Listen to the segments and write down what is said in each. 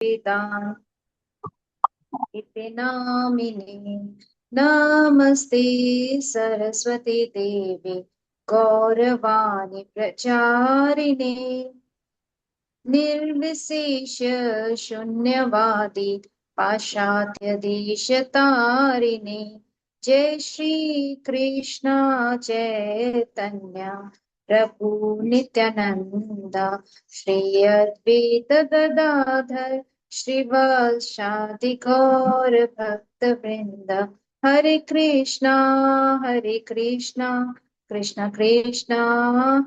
वेदान् इति नामिने। नमस्ते सरस्वती देवी गौरवाणी प्रचारिणे। निर्विशेष शून्यवादी पाश्चात्य देश तारिणे। जय श्री कृष्ण चैतन्य प्रभु नित्यानंदा। श्री अद्वैत गदाधर श्रीवासादि गौर भक्त वृंद। हरे कृष्णा कृष्ण कृष्णा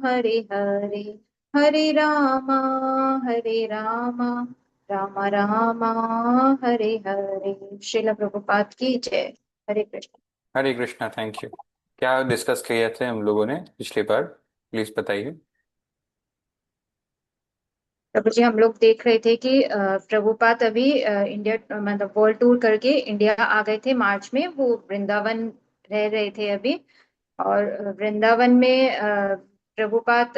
हरे हरे, हरे रामा राम राम हरे हरे। श्रील प्रभुपाद की जय। हरे कृष्ण। हरे कृष्णा। Thank you. क्या डिस्कस किए थे हम लोगों ने पिछली बार? प्लीज बताइए। प्रभु जी, हम लोग देख रहे थे कि प्रभुपाद अभी इंडिया मतलब वर्ल्ड टूर करके इंडिया आ गए थे मार्च में। वो वृंदावन रह रहे थे अभी। और वृंदावन में प्रभुपाद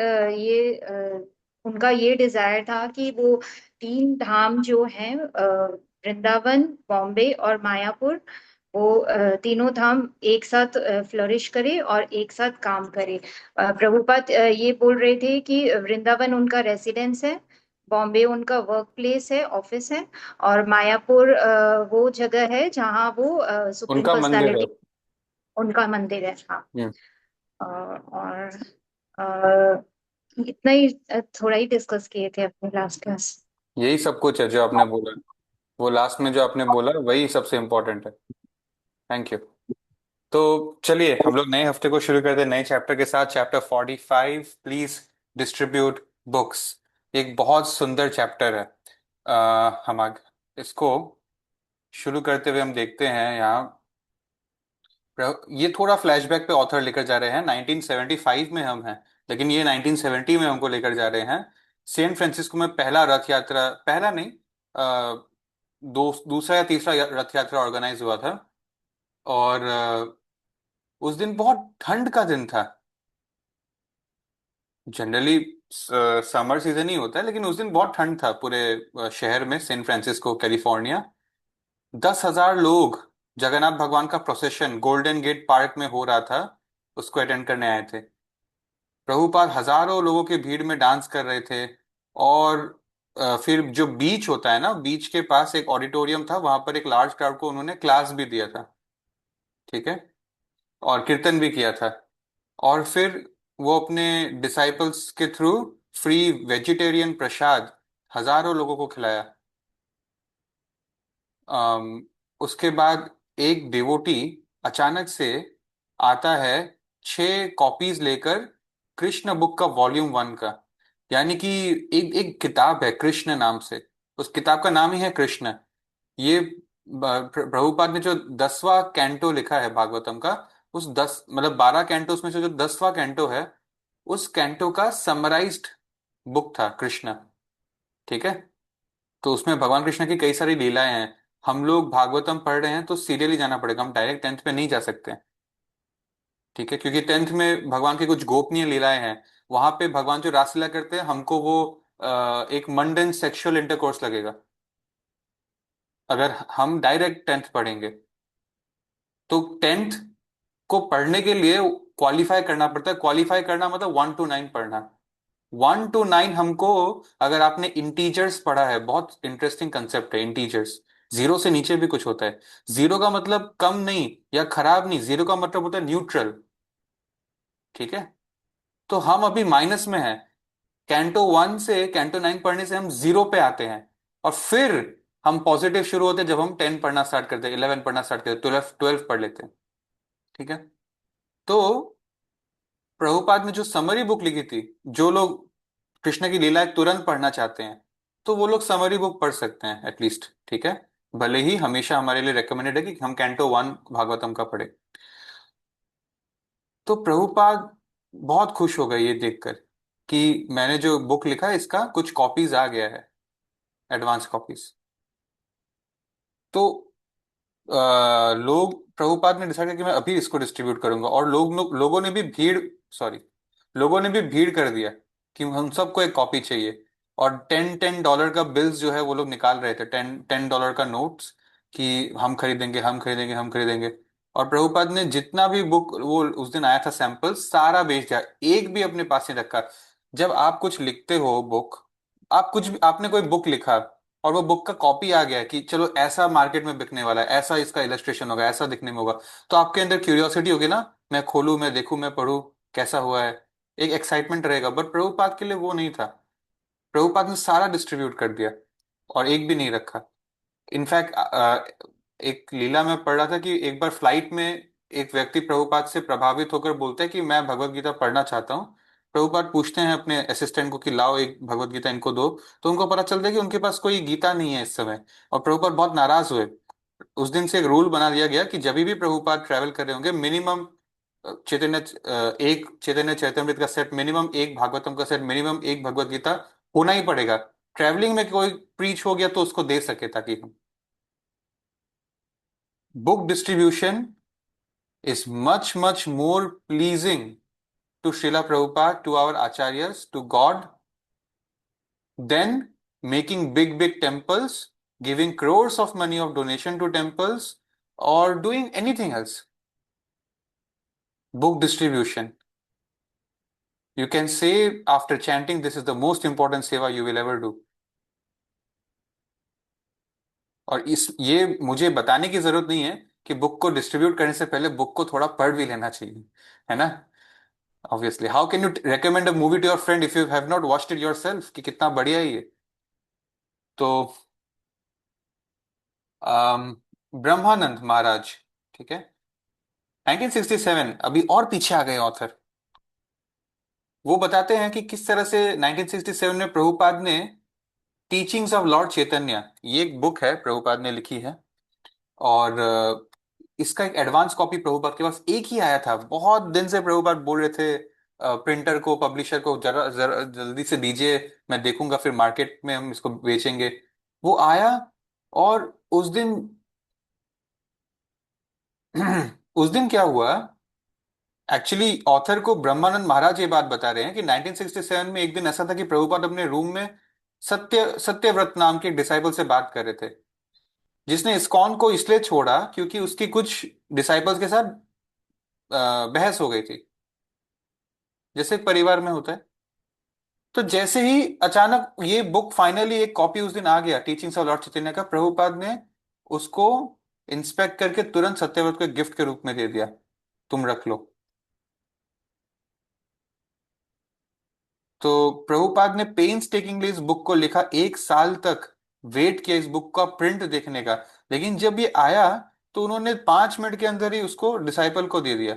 उनका ये डिजायर था कि वो तीन धाम जो हैं, वृंदावन, बॉम्बे और मायापुर, वो तीनों धाम एक साथ फ्लरिश करे और एक साथ काम करे। प्रभुपाद ये बोल रहे थे कि वृंदावन उनका रेसिडेंस है, बॉम्बे उनका वर्क प्लेस है, ऑफिस है, और मायापुर वो जगह है जहाँ वो सुप्रीम उनका मंदिर है। पर्सनालिटी, उनका मंदिर है। हाँ। हम्म। और अ, इतना ही थोड़ा ही डिस्कस किए थे अपने लास्ट क्लास। यही सब कुछ है जो आपने बोला। वो लास्ट में जो आपने बोला वही सबसे इम्पोर्टेंट है। Thank you. तो चलिए हम लोग नए हफ्ते को शुरू करते हैं नए चैप्टर के साथ। Chapter 45, please distribute books. एक बहुत सुंदर चैप्टर है। इसको शुरू करते हुए हम देखते हैं यहाँ। ये थोड़ा फ्लैशबैक पे ऑथर लेकर जा रहे हैं। 1975 में हम हैं, लेकिन ये 1970 में हमको लेकर जा रहे हैं। सेंट फ्रांसिस्को में पहला रथ यात्रा, पहला नहीं, दूसरा या तीसरा रथ यात्रा ऑर्गेनाइज हुआ था। और उस दिन बहुत ठंड का दिन था। जनरली समर सीजन ही होता है, लेकिन उस दिन बहुत ठंड था पूरे शहर में, सेंट फ्रांसिस्को कैलिफोर्निया। 10,000 लोग, जगन्नाथ भगवान का प्रोसेशन गोल्डन गेट पार्क में हो रहा था, उसको अटेंड करने आए थे। प्रभुपाद हजारों लोगों की भीड़ में डांस कर रहे थे। और फिर जो बीच होता है ना, बीच के पास एक ऑडिटोरियम था, वहां पर एक लार्ज क्राउड को उन्होंने क्लास भी दिया था। ठीक है। और कीर्तन भी किया था। और फिर वो अपने डिसाइपल्स के थ्रू फ्री वेजिटेरियन प्रसाद हजारों लोगों को खिलाया। उसके बाद एक डिवोटी अचानक से आता है, 6 कॉपीज लेकर, कृष्ण बुक का वॉल्यूम 1 का। यानी कि एक एक किताब है कृष्ण नाम से। उस किताब का नाम ही है कृष्ण। ये प्रभुपाद ने जो 10वां कैंटो लिखा है भागवतम का, उस 10 मतलब 12 कैंटोस में से जो 10वां कैंटो है, उस कैंटो का समराइज्ड बुक था कृष्ण। ठीक है। तो उसमें भगवान कृष्ण की कई सारी लीलाएं हैं। हम लोग भागवतम पढ़ रहे हैं तो सीरियली जाना पड़ेगा, हम डायरेक्ट 10th पे नहीं जा सकते। ठीक है, क्योंकि 10th में भगवान की कुछ गोपनीय लीलाएं हैं। वहां पे भगवान जो रासलीला करते हैं, हमको वो एक मंडन सेक्सुअल इंटरकोर्स लगेगा अगर हम डायरेक्ट 10th पढ़ेंगे। तो 10th को पढ़ने के लिए क्वालिफाई करना पड़ता है। क्वालिफाई करना मतलब 1 to 9 पढ़ना। 1 to 9 हमको, अगर आपने इंटीजर्स पढ़ा है, बहुत इंटरेस्टिंग कंसेप्ट है इंटीजर्स। जीरो से नीचे भी कुछ होता है। जीरो का मतलब कम नहीं या खराब नहीं, जीरो का मतलब होता है न्यूट्रल। ठीक है। तो हम अभी माइनस में हैं। कैंटो 1 से कैंटो 9 पढ़ने से हम जीरो पे आते हैं। और फिर हम पॉजिटिव शुरू होते हैं जब हम 10 पढ़ना स्टार्ट करते हैं, 11 पढ़ना स्टार्ट करते हैं, 12 पढ़ लेते हैं। ठीक है। तो प्रभुपाद ने जो समरी बुक लिखी थी, जो लोग कृष्ण की लीलाएं तुरंत पढ़ना चाहते हैं, तो वो लोग समरी बुक पढ़ सकते हैं एटलीस्ट। ठीक है। भले ही हमेशा हमारे लिए रेकमेंडेड है कि हम कैंटो 1 भागवतम का पढ़े। तो प्रभुपाद बहुत खुश हो गए ये देखकर कि मैंने जो बुक लिखा है इसका कुछ कॉपीज आ गया है, एडवांस कॉपीज। तो लोग, प्रभुपाद ने डिसाइड किया कि मैं अभी इसको डिस्ट्रीब्यूट करूंगा। और लोगों ने भी भीड़, सॉरी, लोगों ने भी भीड़ कर दिया कि हम सबको एक कॉपी चाहिए। और $10 का बिल्स जो है वो लोग निकाल रहे थे, $10 का नोट्स, कि हम खरीदेंगे, हम खरीदेंगे, हम खरीदेंगे। और प्रभुपाद ने जितना भी बुक वो उस दिन आया था सैंपल सारा बेच दिया, एक भी अपने पास नहीं रखा। जब आप कुछ लिखते हो बुक, आप कुछ भी, आपने कोई बुक लिखा और वो बुक का कॉपी आ गया कि चलो ऐसा मार्केट में बिकने वाला है, ऐसा इसका इलस्ट्रेशन होगा, ऐसा दिखने में होगा, तो आपके अंदर क्यूरियोसिटी होगी ना, मैं खोलूं, मैं देखूं, मैं पढूं, कैसा हुआ है, एक एक्साइटमेंट रहेगा। बट प्रभुपाद के लिए वो नहीं था। प्रभुपाद ने सारा डिस्ट्रीब्यूट कर दिया और एक भी नहीं रखा। इनफैक्ट एक लीला में पढ़ रहा था कि एक बार फ्लाइट में एक व्यक्ति प्रभुपाद से प्रभावित होकर बोलता है कि मैं भगवत गीता पढ़ना चाहता हूँ। प्रभुपाद पूछते हैं अपने असिस्टेंट को कि लाओ एक भगवत गीता इनको दो। तो उनको पता चलता है कि उनके पास कोई गीता नहीं है इस समय। और प्रभुपाद बहुत नाराज हुए। उस दिन से एक रूल बना दिया गया कि जब भी प्रभुपाद ट्रैवल कर रहे होंगे, मिनिमम एक चैतन्य चैतन्यमृत का सेट, मिनिमम एक भागवतम का सेट, मिनिमम एक भगवत गीता होना ही पड़ेगा। ट्रैवलिंग में कोई प्रीच हो गया तो उसको दे सके, ताकि हम book distribution is much much more pleasing to Srila Prabhupada, to our acharyas, to God, than making big temples, giving crores of money of donation to temples, or doing anything else. Book distribution. You can say after chanting, this is the most important seva you will ever do. और इस ये मुझे बताने की जरूरत नहीं है कि बुक को डिस्ट्रीब्यूट करने से पहले बुक को थोड़ा पढ़ भी लेना चाहिए, है ना। Obviously, how can you recommend a movie two your friend if you have not watched it yourself, कि कितना बढ़िया है ये। तो ब्रह्मानंद महाराज, ठीक है, 1967, अभी और पीछे आ गए ऑथर। वो बताते हैं कि किस तरह से 1967 में प्रभुपाद ने टीचिंग्स ऑफ लॉर्ड चैतन्य, ये एक बुक है प्रभुपाद ने लिखी है। और इसका एक एडवांस कॉपी प्रभुपाद के पास एक ही आया था। बहुत दिन से प्रभुपाद बोल रहे थे प्रिंटर को, पब्लिशर को, जरा जरा जल्दी से दीजिए, मैं देखूंगा, फिर मार्केट में हम इसको बेचेंगे। वो आया। और उस दिन उस दिन क्या हुआ, एक्चुअली ऑथर को ब्रह्मानंद महाराज ये बात बता रहे हैं कि 1967 में एक दिन ऐसा था कि प्रभुपाद अपने रूम में सत्यव्रत नाम के डिसाइबल से बात कर रहे थे, जिसने इस्कॉन को इसलिए छोड़ा क्योंकि उसकी कुछ डिसाइबल्स के साथ बहस हो गई थी, जैसे एक परिवार में होता है। तो जैसे ही अचानक ये बुक फाइनली एक कॉपी उस दिन आ गया, टीचिंग्स ऑफ लॉर्ड चैतन्य का, प्रभुपाद ने उसको इंस्पेक्ट करके तुरंत सत्यव्रत को गिफ्ट के रूप में दे दिया, तुम रख लो। तो प्रभुपाद ने पेन्स टेकिंगली इस बुक को लिखा, 1 साल तक वेट किया इस बुक का प्रिंट देखने का। लेकिन जब ये आया तो उन्होंने 5 मिनट के अंदर ही उसको डिसाइपल को दे दिया।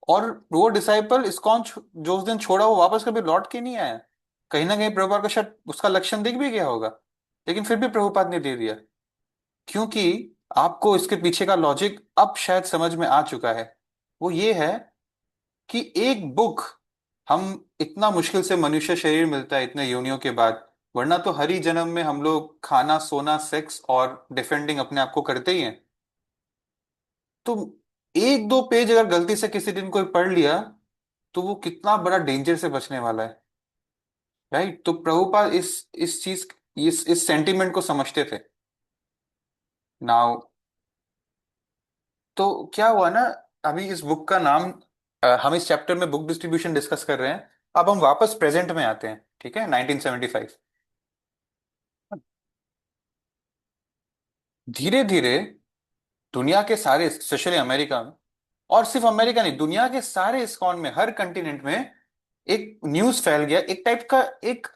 और वो डिसाइपल इस्कॉन जो उस दिन छोड़ा वो वापस कभी लौट के नहीं आया। कहीं ना कहीं प्रभुपाद का शायद उसका लक्षण दिख भी गया होगा, लेकिन फिर भी प्रभुपाद ने दे दिया। क्योंकि आपको इसके पीछे का लॉजिक अब शायद समझ में आ चुका है। वो ये है कि एक बुक, हम इतना मुश्किल से मनुष्य शरीर मिलता है इतने योनियों के बाद, वरना तो हर ही जन्म में हम लोग खाना, सोना, सेक्स और डिफेंडिंग अपने आप को करते ही हैं। तो एक दो पेज अगर गलती से किसी दिन कोई पढ़ लिया तो वो कितना बड़ा डेंजर से बचने वाला है। राइट। तो प्रभुपाद इस चीज, इस सेंटिमेंट को समझते थे। नाउ, तो क्या हुआ ना, अभी इस बुक का नाम, हम इस चैप्टर में बुक डिस्ट्रीब्यूशन डिस्कस कर रहे हैं। अब हम वापस प्रेजेंट में आते हैं, ठीक है, 1975। धीरे धीरे दुनिया के सारे, स्पेशली अमेरिका में, और सिर्फ अमेरिका नहीं, दुनिया के सारे इस्कॉन में, हर कंटिनेंट में एक न्यूज फैल गया, एक टाइप का एक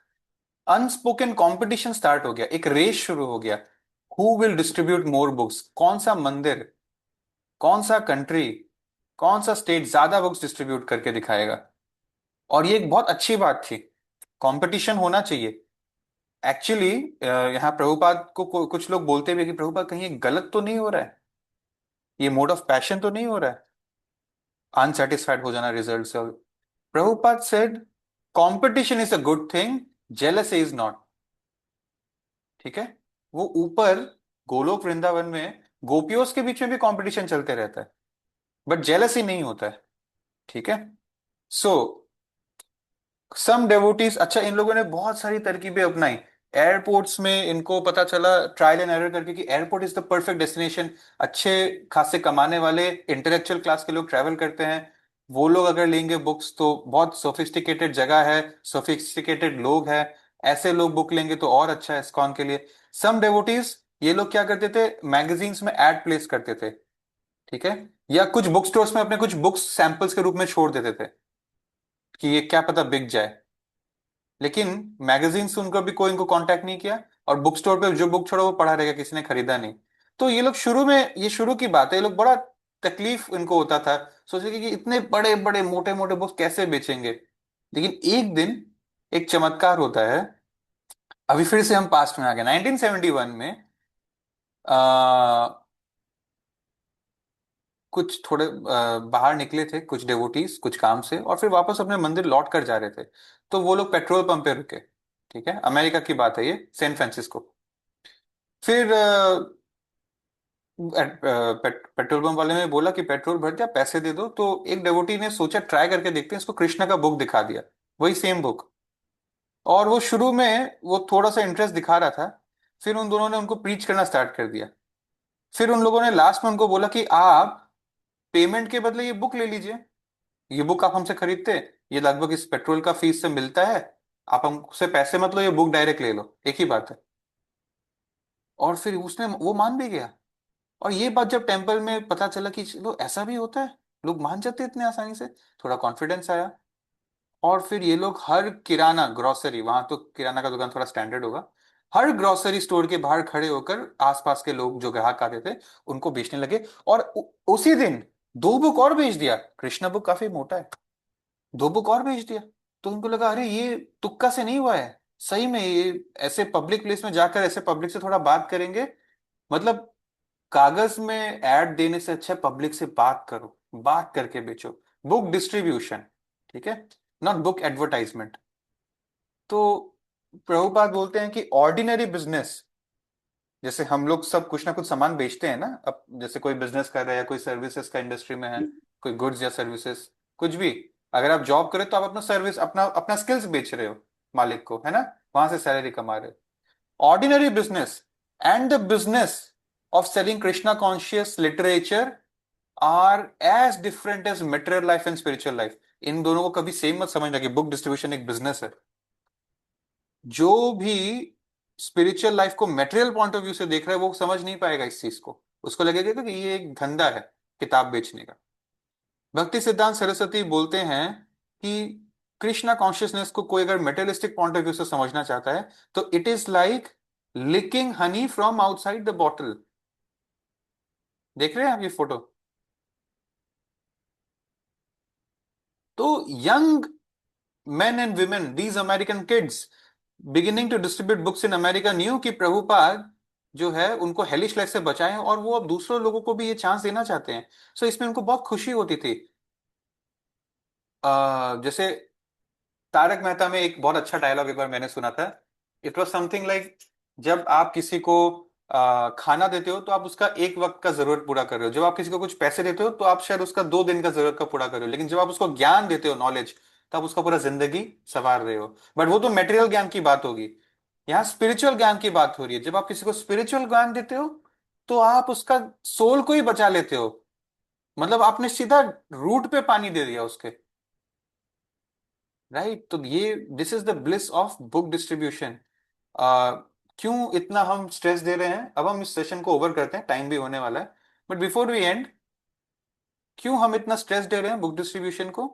अनस्पोकन कंपटीशन स्टार्ट हो गया, एक रेस शुरू हो गया। Who will distribute more books, कौन सा मंदिर, कौन सा कंट्री, कौन सा स्टेट ज्यादा बुक्स डिस्ट्रीब्यूट करके दिखाएगा। और ये एक बहुत अच्छी बात थी, कंपटीशन होना चाहिए। एक्चुअली यहाँ प्रभुपाद को कुछ लोग बोलते भी हैं कि प्रभुपाद कहीं ये गलत तो नहीं हो रहा है, ये मोड ऑफ पैशन तो नहीं हो रहा है, अनसेटिस्फाइड हो जाना रिजल्ट से। Prabhupada said competition is a good thing, jealousy is not. ठीक है। वो ऊपर गोलोक वृंदावन में गोपियों के बीच में भी कंपटीशन चलते रहता है, बट जेलसी नहीं होता है। ठीक है। सो सम डेवोटीज, अच्छा इन लोगों ने बहुत सारी तरकीबें अपनाई। एयरपोर्ट्स में इनको पता चला ट्रायल एंड एरर करके कि airport is the perfect destination. अच्छे खासे कमाने वाले इंटेलेक्चुअल क्लास के लोग ट्रैवल करते हैं, वो लोग अगर लेंगे बुक्स तो बहुत सोफिस्टिकेटेड जगह है, सोफिस्टिकेटेड लोग हैं, ऐसे लोग बुक लेंगे तो और अच्छा है इस्कॉन के लिए। सम डेवोटीज ये लोग क्या करते थे, मैगजीन्स में एड प्लेस करते थे, ठीक है, या कुछ बुक स्टोर्स में अपने कुछ बुक्स सैंपल्स के रूप में छोड़ देते थे कि ये क्या पता बिक जाए। लेकिन मैगजीन से उनको भी कोई इनको कांटेक्ट नहीं किया, और बुक स्टोर पे जो बुक छोड़ा वो पढ़ा रहेगा, किसी ने खरीदा नहीं। तो ये लोग शुरू में, ये शुरू की बात है, ये लोग बड़ा तकलीफ इनको होता था, सोचे कि इतने बड़े बड़े मोटे मोटे बुक्स कैसे बेचेंगे। लेकिन एक दिन एक चमत्कार होता है। अभी फिर से हम पास्ट में आ गए 1971 में। आ, कुछ थोड़े बाहर निकले थे कुछ डेवोटीज कुछ काम से, और फिर वापस अपने मंदिर लौट कर जा रहे थे। तो वो लोग पेट्रोल पंप पे रुके, ठीक है, अमेरिका की बात है ये, सैन फ्रांसिस्को। फिर पेट्रोल पंप वाले ने बोला कि पेट्रोल भर दिया, पैसे दे दो। तो एक डेवोटी ने सोचा ट्राई करके देखते हैं इसको, कृष्णा का बुक दिखा दिया, वही सेम बुक। और वो शुरू में वो थोड़ा सा इंटरेस्ट दिखा रहा था, फिर उन दोनों ने उनको प्रीच करना स्टार्ट कर दिया। फिर उन लोगों ने लास्ट में उनको बोला कि आप पेमेंट के बदले ये बुक ले लीजिए, ये बुक आप हमसे खरीदते, ये लगभग इस पेट्रोल का फीस से मिलता है, आप हमसे पैसे मत लो, ये बुक डायरेक्ट ले लो, एक ही बात है। और फिर उसने वो मान भी गया। और ये बात जब टेम्पल में पता चला कि चलो ऐसा भी होता है, लोग मान जाते हैं इतने आसानी से, थोड़ा कॉन्फिडेंस आया। और फिर ये लोग हर किराना ग्रोसरी, वहां तो किराना का दुकान थोड़ा स्टैंडर्ड होगा, हर ग्रोसरी स्टोर के बाहर खड़े होकर आसपास के लोग जो ग्राहक आते थे उनको बेचने लगे। और उसी दिन दो बुक और बेच दिया, कृष्णा बुक काफी मोटा है, दो बुक और भेज दिया। तो उनको लगा अरे ये तुक्का से नहीं हुआ है, सही में ये ऐसे पब्लिक प्लेस में जाकर ऐसे पब्लिक से थोड़ा बात करेंगे, मतलब कागज में ऐड देने से अच्छा पब्लिक से बात करो, बात करके बेचो, बुक डिस्ट्रीब्यूशन, ठीक है, नॉट बुक एडवर्टाइजमेंट। तो प्रभुपाद बोलते हैं कि ऑर्डिनरी बिजनेस, जैसे हम लोग सब कुछ ना कुछ सामान बेचते हैं ना, अब जैसे कोई बिजनेस कर रहा है या कोई सर्विसेज का इंडस्ट्री में है, कोई गुड्स या सर्विसेज, कुछ भी, अगर आप जॉब करें तो आप अपना सर्विस, अपना अपना स्किल्स बेच रहे हो मालिक को, है ना, वहां से सैलरी कमा रहे हो। Ordinary business and the business of selling Krishna conscious literature are as different as material life and spiritual life. इन दोनों को कभी सेम मत समझना कि बुक डिस्ट्रीब्यूशन एक बिजनेस है। जो भी स्पिरिचुअल लाइफ को मेटेरियल पॉइंट ऑफ व्यू से देख रहा है वो समझ नहीं पाएगा इस चीज को, उसको लगेगा कि ये एक धंधा है किताब बेचने का। भक्ति सिद्धांत सरस्वती बोलते हैं कि कृष्णा कॉन्शियसनेस को कोई अगर मेटेरियलिस्टिक पॉइंट ऑफ व्यू से समझना चाहता है तो it is like licking honey from outside the bottle. देख रहे हैं आप ये फोटो? तो young men and women, these American kids beginning to distribute books in America knew कि प्रभुपाद जो है उनको हेलिश लाइफ से बचाएं, और वो अब दूसरों लोगों को भी ये चांस देना चाहते हैं। सो इसमें उनको बहुत खुशी होती थी। जैसे तारक मेहता में एक बहुत अच्छा डायलॉग एक बार मैंने सुना था। इट वॉज समथिंग लाइक, जब आप किसी को खाना देते हो तो आप उसका एक वक्त का जरूरत पूरा कर रहे हो, जब आप किसी को कुछ पैसे देते हो तो आप शायद उसका 2 दिन का जरूरत का पूरा कर रहे हो, लेकिन जब आप उसको ज्ञान देते हो, नॉलेज, तो आप उसका पूरा जिंदगी संवार रहे हो। बट वो तो मेटेरियल ज्ञान की बात होगी, यहाँ स्पिरिचुअल ज्ञान की बात हो रही है। जब आप किसी को स्पिरिचुअल ज्ञान देते हो तो आप उसका सोल को ही बचा लेते हो, मतलब आपने सीधा रूट पे पानी दे दिया उसके, राइट। तो ये this is the bliss of book distribution. क्यों इतना हम स्ट्रेस दे रहे हैं, अब हम इस सेशन को ओवर करते हैं, टाइम भी होने वाला है। बट बिफोर वी एंड, क्यों हम इतना स्ट्रेस दे रहे हैं बुक डिस्ट्रीब्यूशन को?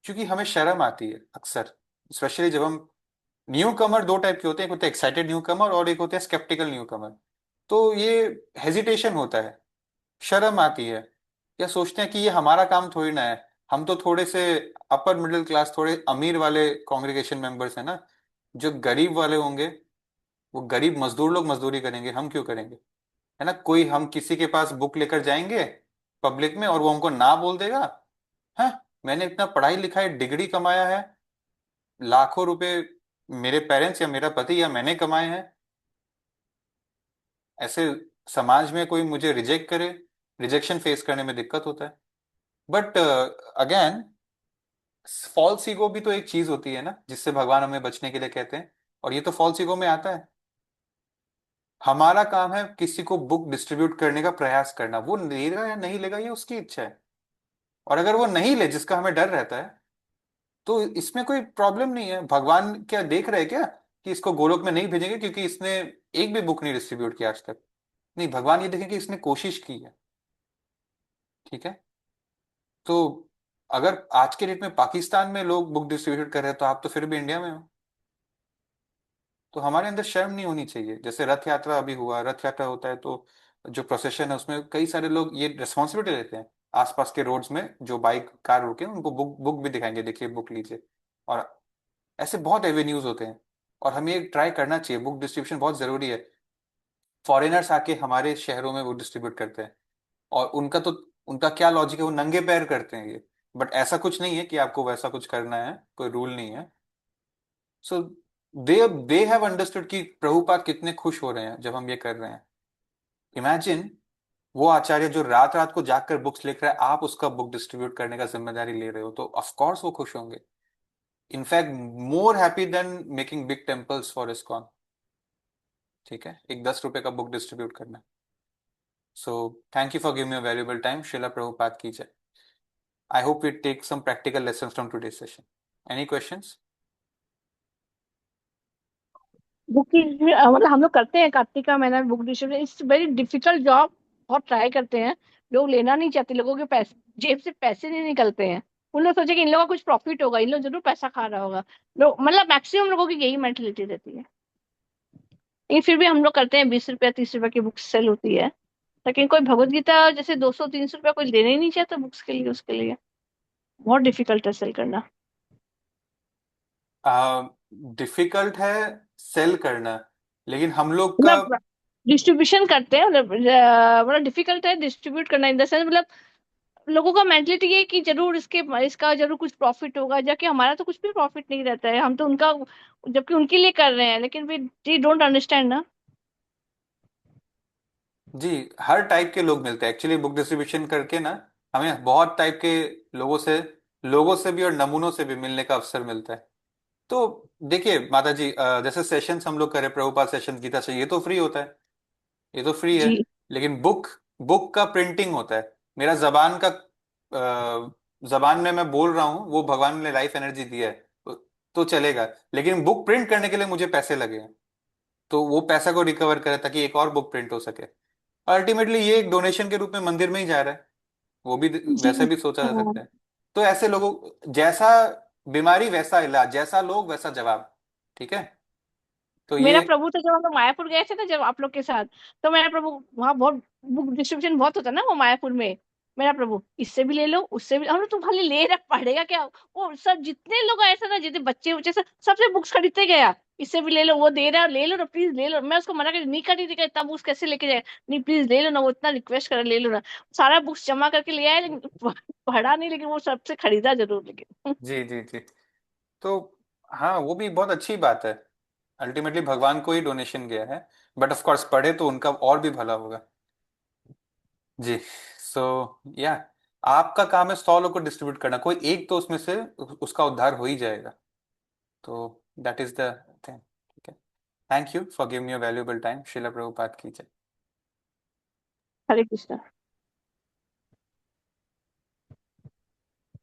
क्योंकि हमें शर्म आती है अक्सर, स्पेशली जब हम, न्यू कमर दो टाइप के होते हैं, एक होते हैं एक्साइटेड न्यू कमर और एक होते हैं स्केप्टिकल न्यू कमर। तो ये हेजिटेशन होता है, शर्म आती है, या सोचते हैं कि ये हमारा काम थोड़ी ना है, हम तो थोड़े से अपर मिडिल क्लास, थोड़े अमीर वाले कॉन्ग्रीगेशन मेंबर्स हैं ना, जो गरीब वाले होंगे वो गरीब मजदूर लोग मजदूरी करेंगे, हम क्यों करेंगे, है ना। कोई हम किसी के पास बुक लेकर जाएंगे पब्लिक में और वो हमको ना बोल देगा, है, मैंने इतना पढ़ाई लिखाई डिग्री कमाया है, लाखों रुपए मेरे पेरेंट्स या मेरा पति या मैंने कमाए हैं, ऐसे समाज में कोई मुझे रिजेक्ट करे, रिजेक्शन फेस करने में दिक्कत होता है। बट अगेन, फॉल्स ईगो भी तो एक चीज होती है ना, जिससे भगवान हमें बचने के लिए कहते हैं, और ये तो फॉल्स ईगो में आता है। हमारा काम है किसी को बुक डिस्ट्रीब्यूट करने का प्रयास करना, वो लेगा या नहीं लेगा ये उसकी इच्छा है। और अगर वो नहीं ले, जिसका हमें डर रहता है, तो इसमें कोई प्रॉब्लम नहीं है। भगवान क्या देख रहे हैं क्या कि इसको गोलोक में नहीं भेजेंगे क्योंकि इसने एक भी बुक नहीं डिस्ट्रीब्यूट किया आज तक? नहीं, भगवान ये देखें कि इसने कोशिश की है। ठीक है। तो अगर आज के डेट में पाकिस्तान में लोग बुक डिस्ट्रीब्यूट कर रहे हैं, तो आप तो फिर भी इंडिया में हो। तो हमारे अंदर शर्म नहीं होनी चाहिए। जैसे रथ यात्रा अभी हुआ, रथ यात्रा होता है तो जो प्रोसेशन है उसमें कई सारे लोग ये रिस्पॉन्सिबिलिटी लेते हैं, आसपास के रोड्स में जो बाइक कार रुके उनको बुक बुक भी दिखाएंगे, देखिए बुक लीजिए। और ऐसे बहुत एवेन्यूज होते हैं, और हमें ये ट्राई करना चाहिए। बुक डिस्ट्रीब्यूशन बहुत जरूरी है। फॉरेनर्स आके हमारे शहरों में बुक डिस्ट्रीब्यूट करते हैं, और उनका क्या लॉजिक है, वो नंगे पैर करते हैं ये। बट ऐसा कुछ नहीं है कि आपको वैसा कुछ करना है, कोई रूल नहीं है। सो दे दे हैव अंडरस्टूड कि प्रभुपाद कितने खुश हो रहे हैं जब हम ये कर रहे हैं। इमेजिन, वो आचार्य जो रात रात को जागकर बुक्स लिख रहा है, आप उसका बुक डिस्ट्रीब्यूट करने का जिम्मेदारी ले रहे हो, तो ऑफ कोर्स वो खुश होंगे। In fact more happy than making big temples for ISKCON. ठीक है, एक 10 रुपए का बुक डिस्ट्रीब्यूट करना। So thank you for giving me valuable time. Shila Prabhupada की जय। I hope we take some practical lessons from today session. Any questions? Book की मतलब हम लोग करते हैं कार्तिक का महीना book distribution, it's very difficult job. बहुत ट्राई करते हैं, लोग लेना नहीं चाहते, लोगों के पैसे जेब से पैसे नहीं निकलते हैं। उन लोग सोचे कि इन लोगों का कुछ प्रॉफिट होगा, इन लोग जरूर पैसा खा रहा होगा। लोग मतलब मैक्सिमम लोगों की यही मेंटेलिटी रहती है। लेकिन फिर भी हम लोग करते हैं, 20 रुपया 30 रुपया की बुक सेल होती है। लेकिन कोई भगवत गीता जैसे 200 300 रुपया कोई देने ही नहीं चाहता बुक्स के लिए, उसके लिए बहुत डिफिकल्ट है सेल करना। डिफिकल्ट है सेल करना, लेकिन हम लोग का। मतलब डिस्ट्रीब्यूशन करते हैं, मतलब बड़ा डिफिकल्ट है डिस्ट्रीब्यूट करना इन द सेंस, मतलब लोगों का मेंटलिटी ये है कि जरूर इसका जरूर कुछ प्रॉफिट होगा, जबकि हमारा तो कुछ भी प्रॉफिट नहीं रहता है, हम तो उनका जबकि उनके लिए कर रहे हैं, लेकिन वी दी डोंट अंडरस्टैंड ना। जी, हर टाइप के लोग मिलते हैं एक्चुअली बुक डिस्ट्रीब्यूशन करके ना। हमें बहुत टाइप के लोगों से भी और नमूनों से भी मिलने का अवसर मिलता है। तो देखिए माता जी, जैसे सेशंस हम लोग करें, प्रभुपाद सेशन गीता से, ये तो फ्री होता है, ये तो फ्री है। जी लेकिन बुक बुक का प्रिंटिंग होता है। मेरा जबान में मैं बोल रहा हूँ, वो भगवान ने लाइफ एनर्जी दी है, तो चलेगा। लेकिन बुक प्रिंट करने के लिए मुझे पैसे लगे हैं, तो वो पैसा को रिकवर करे ताकि एक और बुक प्रिंट हो सके। अल्टीमेटली ये एक डोनेशन के रूप में मंदिर में ही जा रहा है, वो भी जी। वैसे भी सोचा जा हाँ। सकता है। तो ऐसे लोगों जैसा बीमारी वैसा इलाज, जैसा लोग वैसा जवाब। ठीक है। तो ये। मेरा प्रभु तो जब हम लोग मायापुर गए थे ना, जब आप लोग के साथ, तो मेरा प्रभु वहाँ बहुत बुक डिस्ट्रीब्यूशन बहुत होता है ना वो मायापुर में। मेरा प्रभु इससे भी ले लो, उससे भी, हम लोग तुम खाली ले रख पड़ेगा क्या, वो सब जितने लोग आए थे ना, जितने बच्चे बच्चे सब सबसे बुक्स खरीदते गया। इससे भी ले लो, वो दे रहा है, ले लो ना प्लीज ले लो। मैं उसको मना कर नहीं खरीदी का, इतना बुक्स कैसे लेके जाए, नहीं प्लीज ले लो ना, वो इतना रिक्वेस्ट कर ले लो ना। सारा बुक्स जमा करके ले आए, लेकिन पढ़ा नहीं, लेकिन वो सबसे खरीदा जरूर लेकिन। जी जी जी। तो हाँ, वो भी बहुत अच्छी बात है। अल्टीमेटली भगवान को ही डोनेशन गया है, बट ऑफ कोर्स पढ़े तो उनका और भी भला होगा। जी। सो या आपका काम है 100 लोग को डिस्ट्रीब्यूट करना, कोई एक तो उसमें से उसका उद्धार हो ही जाएगा। तो दैट इज द थिंग। ठीक है। Thank you for giving me your valuable time. Shila Prabhupada की जय। हरे कृष्णा।